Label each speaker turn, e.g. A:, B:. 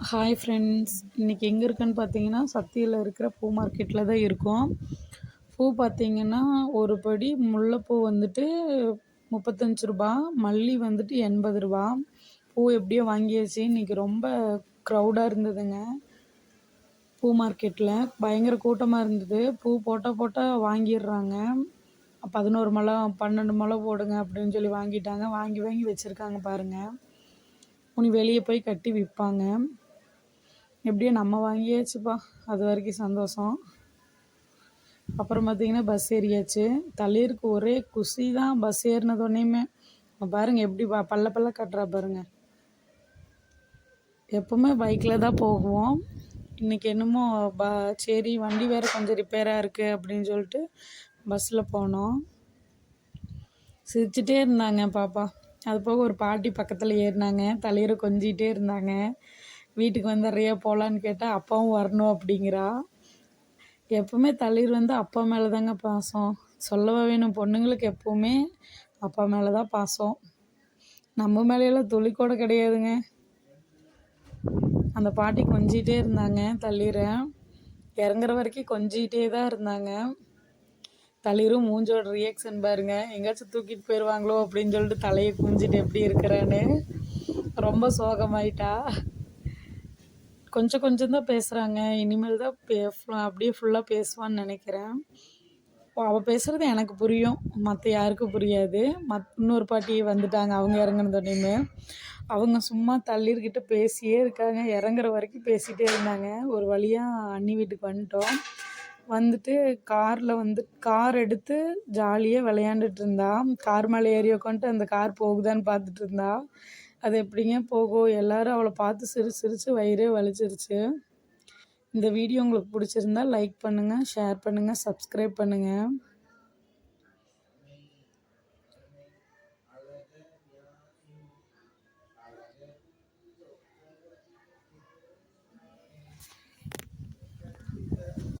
A: Hi friends, இன்றைக்கி எங்கே இருக்குன்னு பார்த்தீங்கன்னா சத்தியில் இருக்கிற பூ மார்க்கெட்டில் தான் இருக்கோம். பூ பார்த்தீங்கன்னா ஒரு படி முல்லைப்பூ வந்துட்டு 35 ரூபா, மல்லி வந்துட்டு 80 ரூபா. பூ எப்படியோ வாங்கியாச்சு. இன்றைக்கி ரொம்ப க்ரௌடாக இருந்ததுங்க. பூ மார்க்கெட்டில் பயங்கர கூட்டமாக இருந்தது. பூ போட்டால் வாங்கிடுறாங்க. 11 முழம் 12 முழம் போடுங்க அப்படின்னு சொல்லி வாங்கிட்டாங்க. வாங்கி வாங்கி வச்சுருக்காங்க பாருங்கள். உனி வெளியே போய் கட்டி விற்பாங்க. எப்படியோ நம்ம வாங்கியாச்சுப்பா, அது வரைக்கும் சந்தோஷம். அப்புறம் பார்த்திங்கன்னா பஸ் ஏறியாச்சு. தளிருக்கு ஒரே குஷி தான் பஸ் ஏறினதோடனேயுமே. பாருங்கள் எப்படி பல்ல பல்ல கட்டுறா பாருங்கள். எப்போவுமே பைக்கில் தான் போகுவோம். இன்றைக்கி என்னமோ சரி வண்டி வேறு கொஞ்சம் ரிப்பேராக இருக்குது அப்படின்னு சொல்லிட்டு பஸ்ஸில் போனோம். சிரிச்சிட்டே இருந்தாங்க பாப்பா. அது போக ஒரு பாட்டி பக்கத்தில் ஏறினாங்க. தலையரை கொஞ்சிகிட்டே இருந்தாங்க. வீட்டுக்கு வந்துடுறியா போகலான்னு கேட்டால் அப்பாவும் வரணும் அப்படிங்கிறா. எப்போவுமே தளிர் வந்து அப்பா மேலே தாங்க பாசம். சொல்லவா வேணும், பொண்ணுங்களுக்கு எப்போவுமே அப்பா மேலே தான் பாசம். நம்ம மேலையெல்லாம் துளி கூட கிடையாதுங்க. அந்த பாட்டி கொஞ்சிகிட்டே இருந்தாங்க. தளிரை இறங்குற வரைக்கும் கொஞ்சிகிட்டே தான் இருந்தாங்க. தளிரும் மூஞ்சோட ரியாக்ஷன் பாருங்க, எங்கேயாச்சும் தூக்கிட்டு போயிடுவாங்களோ அப்படின்னு சொல்லிட்டு தலையை குஞ்சிட்டு எப்படி இருக்கிறான்னு ரொம்ப சோகமாயிட்டா. கொஞ்சம் கொஞ்சம் தான் பேசுகிறாங்க. இனிமேல் தான் அப்படியே ஃபுல்லாக பேசுவான்னு நினைக்கிறேன். அவள் பேசுகிறது எனக்கு புரியும், மற்ற யாருக்கும் புரியாது. இன்னொரு பாட்டி வந்துட்டாங்க. அவங்க இறங்குனதோடனேயுமே அவங்க சும்மா தள்ளிர்கிட்ட பேசியே இருக்காங்க. இறங்குற வரைக்கும் பேசிகிட்டே இருந்தாங்க. ஒரு வழியாக அண்ணி வீட்டுக்கு வந்துட்டோம். வந்துட்டு கார் எடுத்து ஜாலியாக விளையாண்டுட்டு இருந்தா. கார் மேலே ஏறி உட்காந்துட்டு அந்த கார் போகுதான்னு பார்த்துட்டு இருந்தா. அது எப்படிங்க போகும். எல்லோரும் அவளை பார்த்து சிரிச்சு வயிறே வலிச்சிருச்சு. இந்த வீடியோ உங்களுக்கு பிடிச்சிருந்தா லைக் பண்ணுங்கள், ஷேர் பண்ணுங்கள், சப்ஸ்கிரைப் பண்ணுங்கள்.